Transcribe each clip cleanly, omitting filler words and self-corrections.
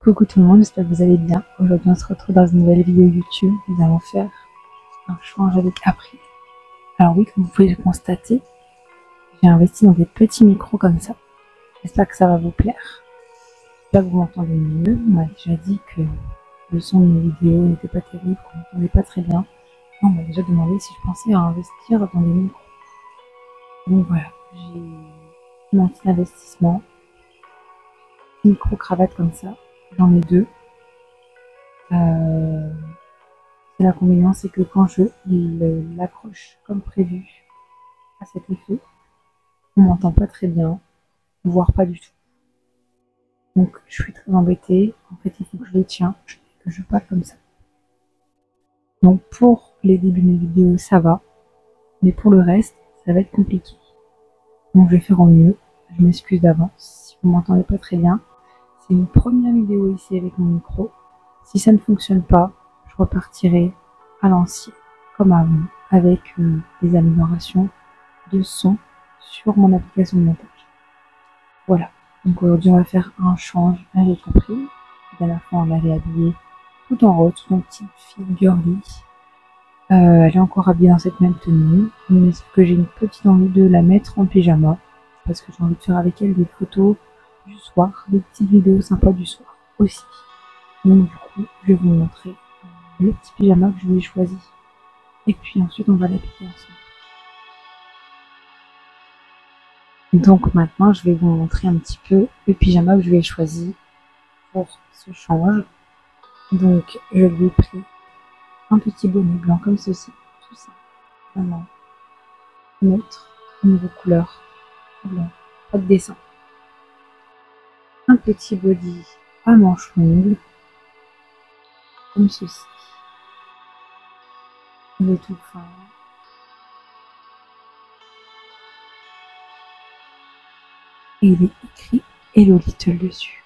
Coucou tout le monde, j'espère que vous allez bien. Aujourd'hui on se retrouve dans une nouvelle vidéo YouTube. Nous allons faire un change avec April. Alors oui, comme vous pouvez le constater, j'ai investi dans des petits micros comme ça. J'espère que ça va vous plaire. J'espère que vous m'entendez mieux. On m'a déjà dit que le son de mes vidéos n'était pas terrible, qu'on m'entendait pas très bien. On m'a déjà demandé si je pensais à investir dans des micros. Donc voilà, j'ai mon petit investissement. Micro-cravate comme ça. J'en ai deux. L'inconvénient, c'est que quand je l'accroche comme prévu à cet effet, on m'entend pas très bien, voire pas du tout. Donc je suis très embêtée. En fait, il faut que je les tienne, que je parle comme ça. Donc pour les débuts de mes vidéos, ça va. Mais pour le reste, ça va être compliqué. Donc je vais faire au mieux. Je m'excuse d'avance si vous m'entendez pas très bien. C'est une première vidéo ici avec mon micro. Si ça ne fonctionne pas, je repartirai à l'ancien, comme avant, avec des améliorations de son sur mon application de montage. Voilà. Donc aujourd'hui, on va faire un change avec April. La dernière fois, on l'avait habillée tout en rose, son petite fille girly. Elle est encore habillée dans cette même tenue, mais sauf que j'ai une petite envie de la mettre en pyjama, parce que j'ai envie de faire avec elle des photos du soir, des petites vidéos sympas du soir aussi. Donc du coup, je vais vous montrer le petit pyjama que je lui ai choisi. Et puis ensuite, on va l'habiller ensemble. Donc maintenant, je vais vous montrer un petit peu le pyjama que je lui ai choisi pour ce change. Donc je lui ai pris un petit bonnet blanc comme ceci, tout ça, vraiment neutre, au niveau couleur, blanc, pas de dessin. Un petit body à manches longues, comme ceci. Il est tout fin. Et il est écrit Hello Little dessus.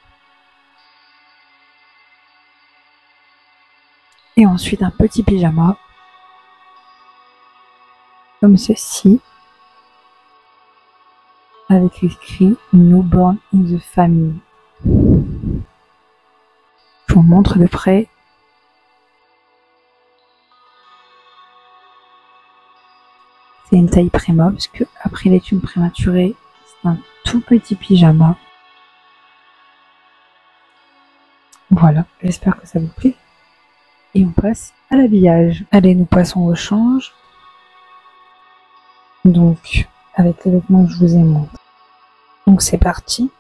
Et ensuite un petit pyjama, comme ceci, avec écrit Newborn in the Family. Je vous montre de près. C'est une taille préma, parce que après l'étude prématurée, c'est un tout petit pyjama. Voilà, j'espère que ça vous plaît. Et on passe à l'habillage. Allez, nous passons au change. Donc, avec les vêtements que je vous ai montrés. Donc c'est parti.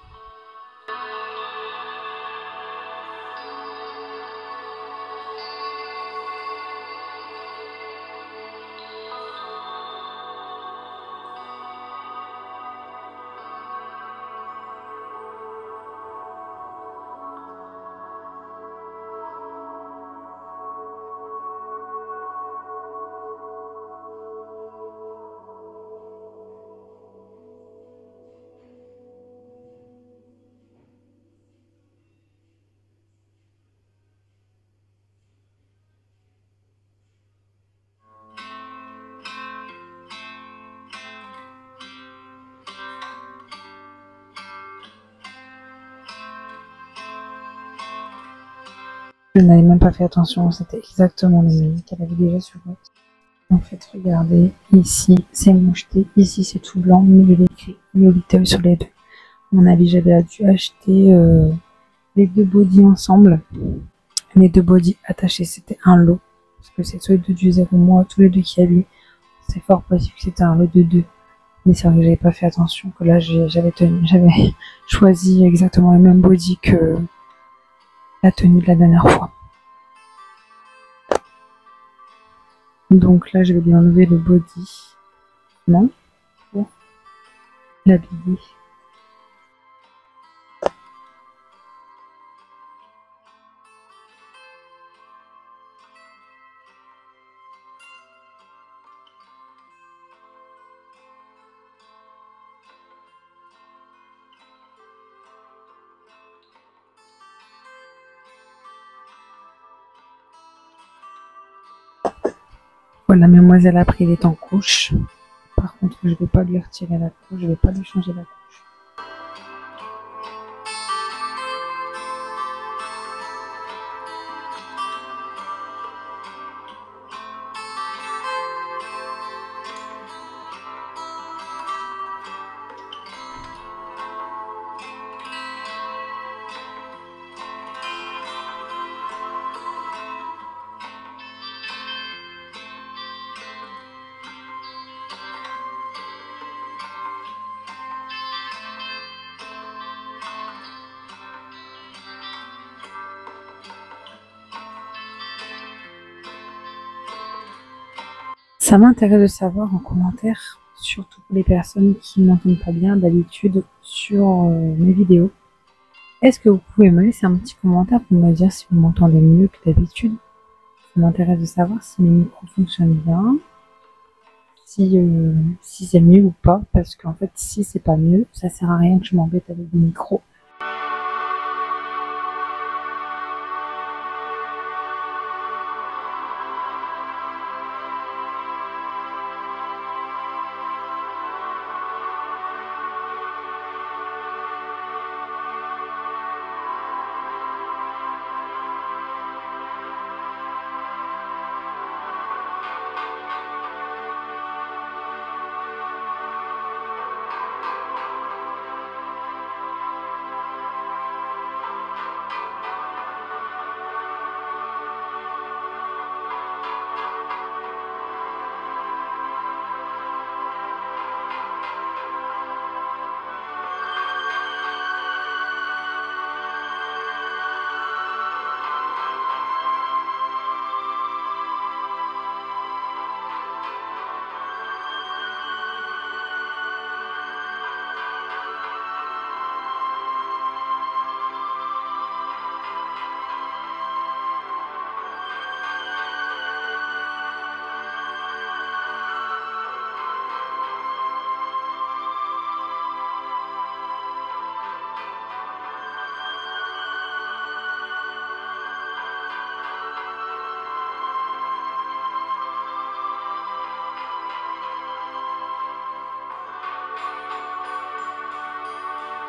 Je n'avais même pas fait attention, c'était exactement le même qu'elle avait déjà sur moi. En fait, regardez, ici c'est moucheté, ici c'est tout blanc, mais il est écrit Hello Little sur les deux. À mon avis, j'avais dû acheter les deux bodys ensemble. Les deux bodys attachés, c'était un lot. Parce que c'est tous les deux du 0 mois, tous les deux qui avaient. C'est fort possible que c'était un lot de deux. Mais c'est vrai que j'avais pas fait attention, que là j'avais choisi exactement le même body que la tenue de la dernière fois. Donc là je vais lui enlever le body, non, pour l'habiller. Voilà, mademoiselle April est en couche. Par contre, je ne vais pas lui retirer la couche, je ne vais pas lui changer la couche. Ça m'intéresse de savoir en commentaire, surtout pour les personnes qui m'entendent pas bien d'habitude sur mes vidéos. Est-ce que vous pouvez me laisser un petit commentaire pour me dire si vous m'entendez mieux que d'habitude? Ça m'intéresse de savoir si mes micros fonctionnent bien, si c'est mieux ou pas, parce qu'en fait, si c'est pas mieux, ça sert à rien que je m'embête avec des micros.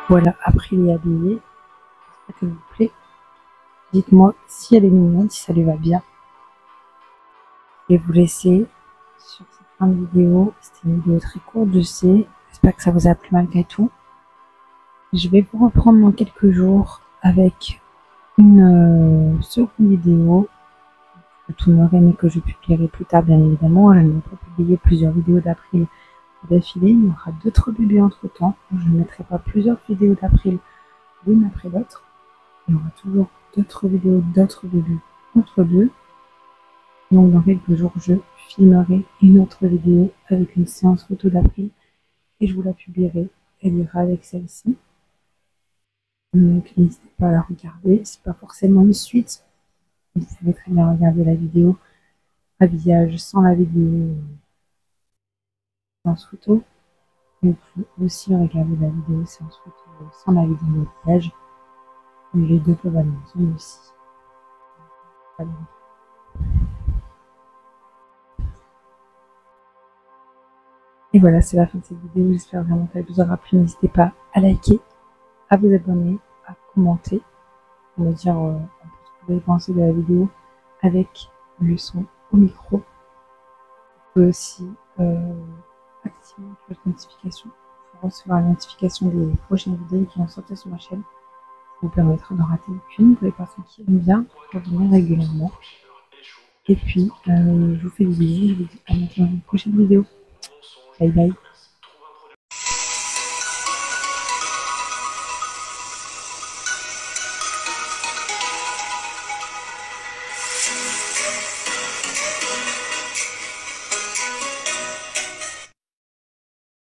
Voilà, après il est habillé. J'espère qu'elle vous plaît. Dites-moi si elle est mignonne, si ça lui va bien. Je vais vous laisser sur cette fin de vidéo. C'était une vidéo très courte, je sais. J'espère que ça vous a plu malgré tout. Je vais vous reprendre dans quelques jours avec une seconde vidéo que tout me mais que je publierai plus tard, bien évidemment. Je ne vais pas publier plusieurs vidéos d'April d'affilée. Il y aura d'autres bébés entre temps. Je ne mettrai pas plusieurs vidéos d'April l'une après l'autre. Il y aura toujours d'autres vidéos d'autres bébés entre deux. Donc dans quelques jours, je filmerai une autre vidéo avec une séance photo d'April et je vous la publierai. Elle ira avec celle-ci. Donc n'hésitez pas à la regarder. C'est pas forcément une suite. Vous pouvez très bien regarder la vidéo habillage sans la vidéo séance photo. Vous pouvez aussi regarder la vidéo séance photo sans la vidéo habillage. Les deux peuvent aller ensemble aussi. Et voilà, c'est la fin de cette vidéo. J'espère vraiment qu'elle vous aura plu. N'hésitez pas à liker, à vous abonner, à commenter, à me dire un peu ce que vous avez pensé de la vidéo avec le son au micro. Vous pouvez aussi activer la notification pour recevoir la notification des prochaines vidéos qui vont sortir sur ma chaîne. Ça vous permettra d'en rater aucune pour les personnes qui aiment bien revenir régulièrement. Et puis, je vous fais des bisous. Je vous dis à bientôt dans une prochaine vidéo. Bye bye.